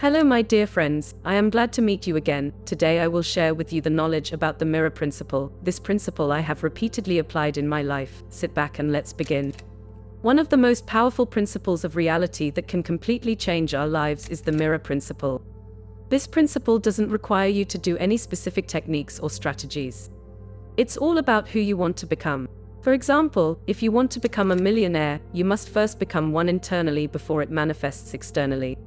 Hello my dear friends, I am glad to meet you again. Today I will share with you the knowledge about the mirror principle. This principle I have repeatedly applied in my life. Sit back and let's begin. One of the most powerful principles of reality that can completely change our lives is the mirror principle. This principle doesn't require you to do any specific techniques or strategies. It's all about who you want to become. For example, if you want to become a millionaire, you must first become one internally before it manifests externally.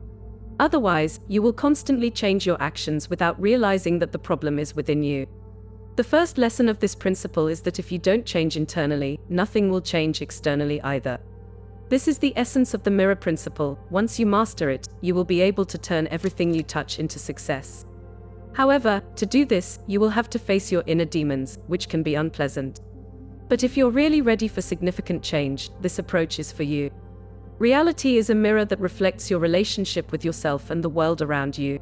Otherwise, you will constantly change your actions without realizing that the problem is within you. The first lesson of this principle is that if you don't change internally, nothing will change externally either. This is the essence of the mirror principle. Once you master it, you will be able to turn everything you touch into success. However, to do this, you will have to face your inner demons, which can be unpleasant. But if you're really ready for significant change, this approach is for you. Reality is a mirror that reflects your relationship with yourself and the world around you.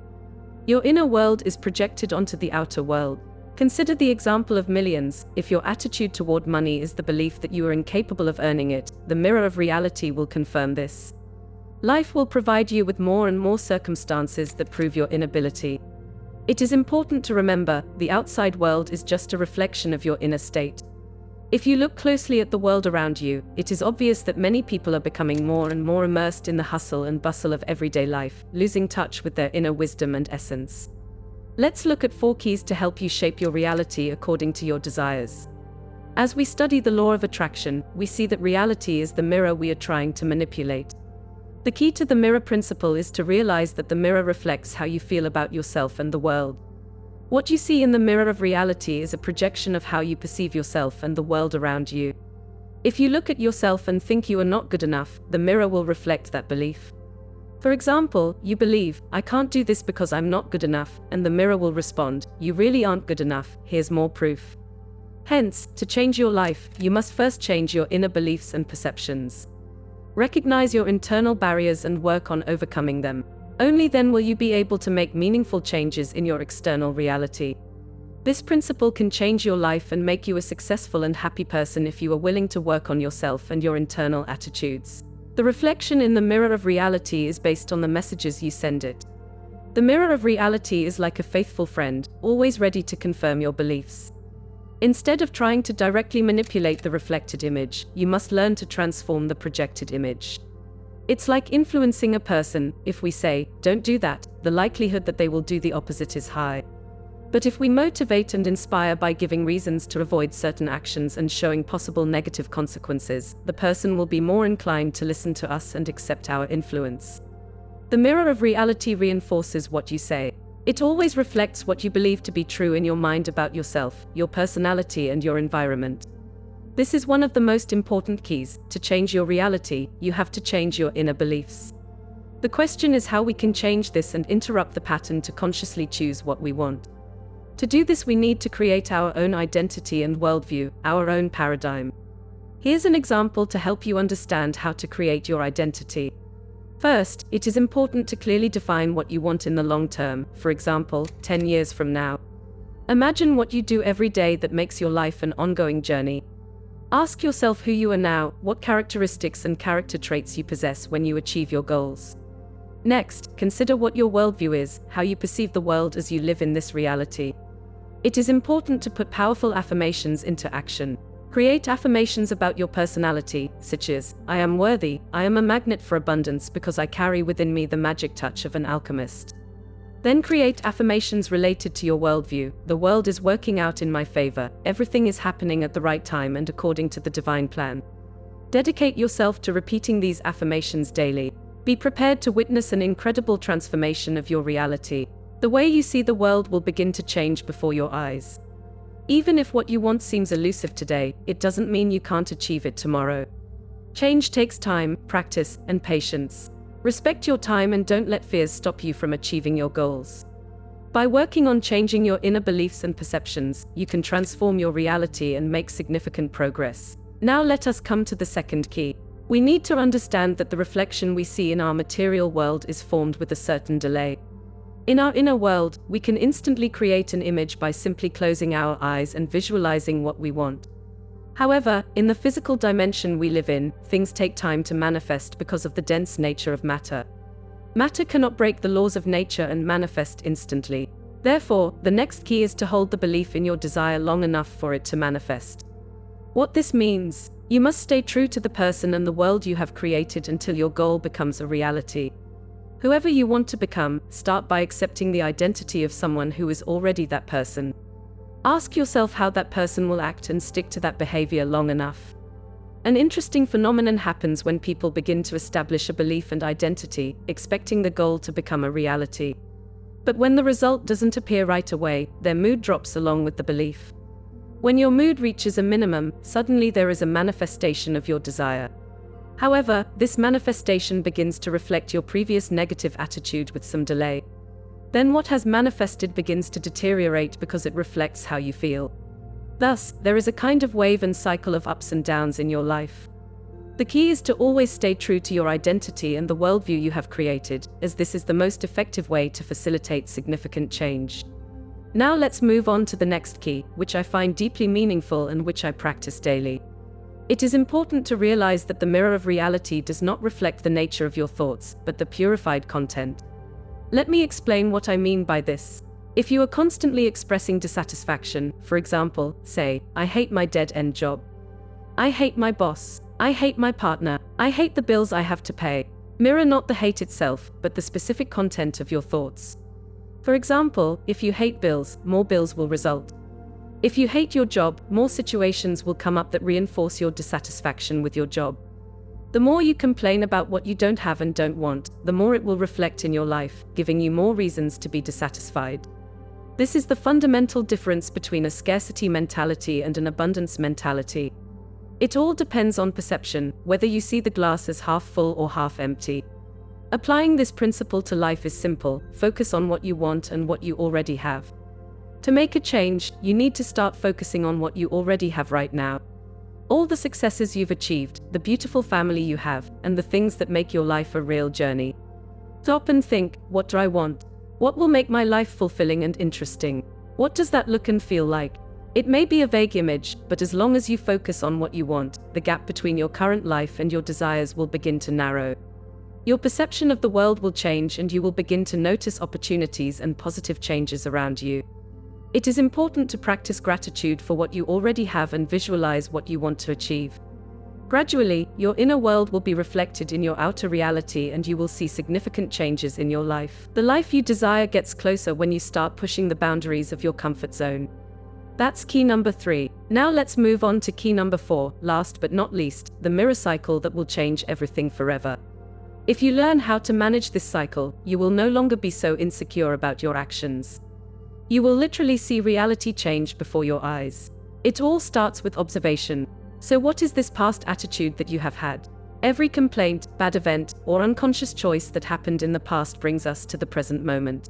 Your inner world is projected onto the outer world. Consider the example of millions. If your attitude toward money is the belief that you are incapable of earning it, the mirror of reality will confirm this. Life will provide you with more and more circumstances that prove your inability. It is important to remember, the outside world is just a reflection of your inner state. If you look closely at the world around you, it is obvious that many people are becoming more and more immersed in the hustle and bustle of everyday life, losing touch with their inner wisdom and essence. Let's look at 4 keys to help you shape your reality according to your desires. As we study the law of attraction, we see that reality is the mirror we are trying to manipulate. The key to the mirror principle is to realize that the mirror reflects how you feel about yourself and the world. What you see in the mirror of reality is a projection of how you perceive yourself and the world around you. If you look at yourself and think you are not good enough, the mirror will reflect that belief. For example, you believe, "I can't do this because I'm not good enough," and the mirror will respond, "You really aren't good enough, here's more proof." Hence, to change your life, you must first change your inner beliefs and perceptions. Recognize your internal barriers and work on overcoming them. Only then will you be able to make meaningful changes in your external reality. This principle can change your life and make you a successful and happy person if you are willing to work on yourself and your internal attitudes. The reflection in the mirror of reality is based on the messages you send it. The mirror of reality is like a faithful friend, always ready to confirm your beliefs. Instead of trying to directly manipulate the reflected image, you must learn to transform the projected image. It's like influencing a person. If we say, "Don't do that," the likelihood that they will do the opposite is high. But if we motivate and inspire by giving reasons to avoid certain actions and showing possible negative consequences, the person will be more inclined to listen to us and accept our influence. The mirror of reality reinforces what you say. It always reflects what you believe to be true in your mind about yourself, your personality, and your environment. This is one of the most important keys. To change your reality, you have to change your inner beliefs. The question is how we can change this and interrupt the pattern to consciously choose what we want. To do this, we need to create our own identity and worldview, our own paradigm. Here's an example to help you understand how to create your identity. First, it is important to clearly define what you want in the long term, for example, 10 years from now. Imagine what you do every day that makes your life an ongoing journey. Ask yourself who you are now, what characteristics and character traits you possess when you achieve your goals. Next, consider what your worldview is, how you perceive the world as you live in this reality. It is important to put powerful affirmations into action. Create affirmations about your personality, such as, "I am worthy, I am a magnet for abundance because I carry within me the magic touch of an alchemist." Then create affirmations related to your worldview. "The world is working out in my favor, everything is happening at the right time and according to the divine plan." Dedicate yourself to repeating these affirmations daily. Be prepared to witness an incredible transformation of your reality. The way you see the world will begin to change before your eyes. Even if what you want seems elusive today, it doesn't mean you can't achieve it tomorrow. Change takes time, practice, and patience. Respect your time and don't let fears stop you from achieving your goals. By working on changing your inner beliefs and perceptions, you can transform your reality and make significant progress. Now let us come to the second key. We need to understand that the reflection we see in our material world is formed with a certain delay. In our inner world, we can instantly create an image by simply closing our eyes and visualizing what we want. However, in the physical dimension we live in, things take time to manifest because of the dense nature of matter. Matter cannot break the laws of nature and manifest instantly. Therefore, the next key is to hold the belief in your desire long enough for it to manifest. What this means: you must stay true to the person and the world you have created until your goal becomes a reality. Whoever you want to become, start by accepting the identity of someone who is already that person. Ask yourself how that person will act and stick to that behavior long enough. An interesting phenomenon happens when people begin to establish a belief and identity, expecting the goal to become a reality. But when the result doesn't appear right away, their mood drops along with the belief. When your mood reaches a minimum, suddenly there is a manifestation of your desire. However, this manifestation begins to reflect your previous negative attitude with some delay. Then what has manifested begins to deteriorate because it reflects how you feel. Thus, there is a kind of wave and cycle of ups and downs in your life. The key is to always stay true to your identity and the worldview you have created, as this is the most effective way to facilitate significant change. Now let's move on to the next key, which I find deeply meaningful and which I practice daily. It is important to realize that the mirror of reality does not reflect the nature of your thoughts, but the purified content. Let me explain what I mean by this. If you are constantly expressing dissatisfaction, for example, say, "I hate my dead-end job. I hate my boss. I hate my partner. I hate the bills I have to pay." Mirror not the hate itself, but the specific content of your thoughts. For example, if you hate bills, more bills will result. If you hate your job, more situations will come up that reinforce your dissatisfaction with your job. The more you complain about what you don't have and don't want, the more it will reflect in your life, giving you more reasons to be dissatisfied. This is the fundamental difference between a scarcity mentality and an abundance mentality. It all depends on perception, whether you see the glass as half full or half empty. Applying this principle to life is simple: focus on what you want and what you already have. To make a change, you need to start focusing on what you already have right now. All the successes you've achieved, the beautiful family you have, and the things that make your life a real journey. Stop and think, what do I want? What will make my life fulfilling and interesting? What does that look and feel like? It may be a vague image, but as long as you focus on what you want, the gap between your current life and your desires will begin to narrow. Your perception of the world will change and you will begin to notice opportunities and positive changes around you. It is important to practice gratitude for what you already have and visualize what you want to achieve. Gradually, your inner world will be reflected in your outer reality and you will see significant changes in your life. The life you desire gets closer when you start pushing the boundaries of your comfort zone. That's key number 3. Now let's move on to key number 4, last but not least, the mirror cycle that will change everything forever. If you learn how to manage this cycle, you will no longer be so insecure about your actions. You will literally see reality change before your eyes. It all starts with observation. So what is this past attitude that you have had? Every complaint, bad event, or unconscious choice that happened in the past brings us to the present moment.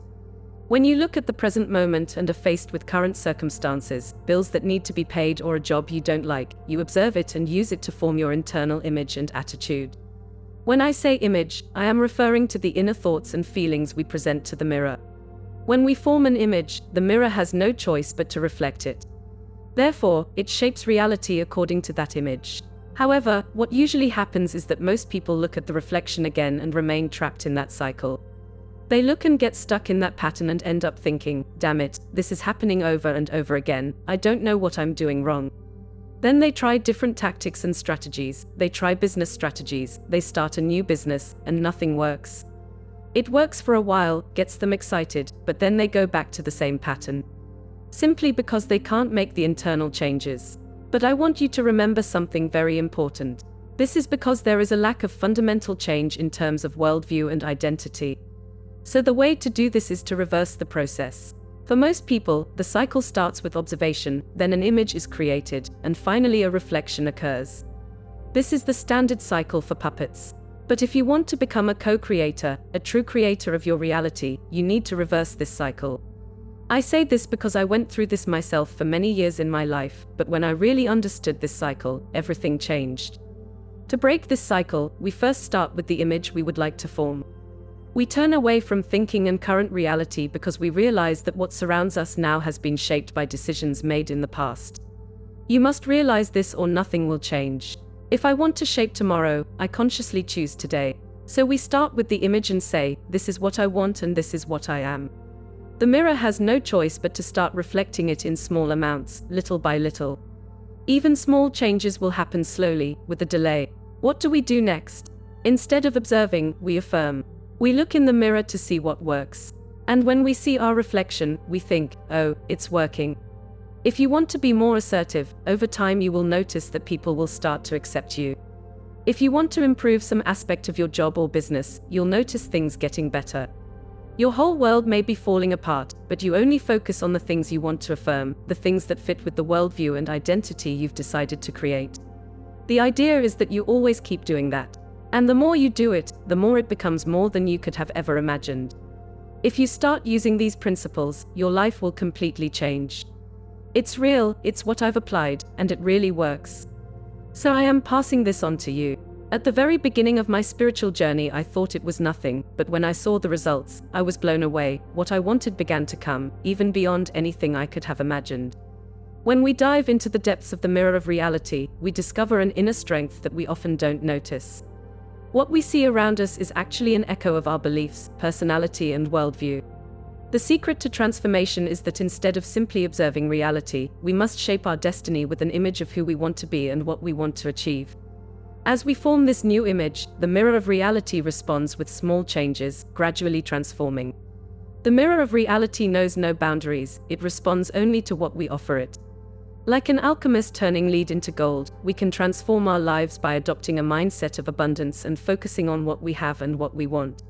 When you look at the present moment and are faced with current circumstances, bills that need to be paid or a job you don't like, you observe it and use it to form your internal image and attitude. When I say image, I am referring to the inner thoughts and feelings we present to the mirror. When we form an image, the mirror has no choice but to reflect it. Therefore, it shapes reality according to that image. However, what usually happens is that most people look at the reflection again and remain trapped in that cycle. They look and get stuck in that pattern and end up thinking, "Damn it, this is happening over and over again, I don't know what I'm doing wrong." Then they try different tactics and strategies, they try business strategies, they start a new business, and nothing works. It works for a while, gets them excited, but then they go back to the same pattern. Simply because they can't make the internal changes. But I want you to remember something very important. This is because there is a lack of fundamental change in terms of worldview and identity. So the way to do this is to reverse the process. For most people, the cycle starts with observation, then an image is created, and finally a reflection occurs. This is the standard cycle for puppets. But if you want to become a co-creator, a true creator of your reality, you need to reverse this cycle. I say this because I went through this myself for many years in my life, but when I really understood this cycle, everything changed. To break this cycle, we first start with the image we would like to form. We turn away from thinking and current reality because we realize that what surrounds us now has been shaped by decisions made in the past. You must realize this or nothing will change. If I want to shape tomorrow, I consciously choose today. So we start with the image and say, this is what I want and this is what I am. The mirror has no choice but to start reflecting it in small amounts, little by little. Even small changes will happen slowly, with a delay. What do we do next? Instead of observing, we affirm. We look in the mirror to see what works. And when we see our reflection, we think, oh, it's working. If you want to be more assertive, over time you will notice that people will start to accept you. If you want to improve some aspect of your job or business, you'll notice things getting better. Your whole world may be falling apart, but you only focus on the things you want to affirm, the things that fit with the worldview and identity you've decided to create. The idea is that you always keep doing that. And the more you do it, the more it becomes more than you could have ever imagined. If you start using these principles, your life will completely change. It's real, it's what I've applied, and it really works. So I am passing this on to you. At the very beginning of my spiritual journey, I thought it was nothing, but when I saw the results, I was blown away. What I wanted began to come, even beyond anything I could have imagined. When we dive into the depths of the mirror of reality, we discover an inner strength that we often don't notice. What we see around us is actually an echo of our beliefs, personality, and worldview. The secret to transformation is that instead of simply observing reality, we must shape our destiny with an image of who we want to be and what we want to achieve. As we form this new image, the mirror of reality responds with small changes, gradually transforming. The mirror of reality knows no boundaries, it responds only to what we offer it. Like an alchemist turning lead into gold, we can transform our lives by adopting a mindset of abundance and focusing on what we have and what we want.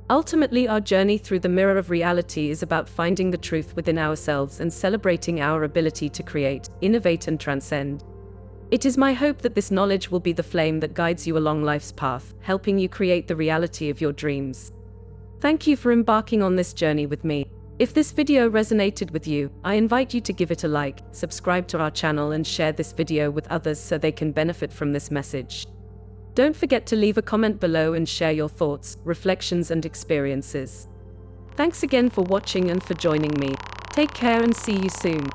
Ultimately, our journey through the mirror of reality is about finding the truth within ourselves and celebrating our ability to create, innovate, and transcend. It is my hope that this knowledge will be the flame that guides you along life's path, helping you create the reality of your dreams. Thank you for embarking on this journey with me. If this video resonated with you, I invite you to give it a like, subscribe to our channel, and share this video with others so they can benefit from this message. Don't forget to leave a comment below and share your thoughts, reflections, and experiences. Thanks again for watching and for joining me. Take care and see you soon.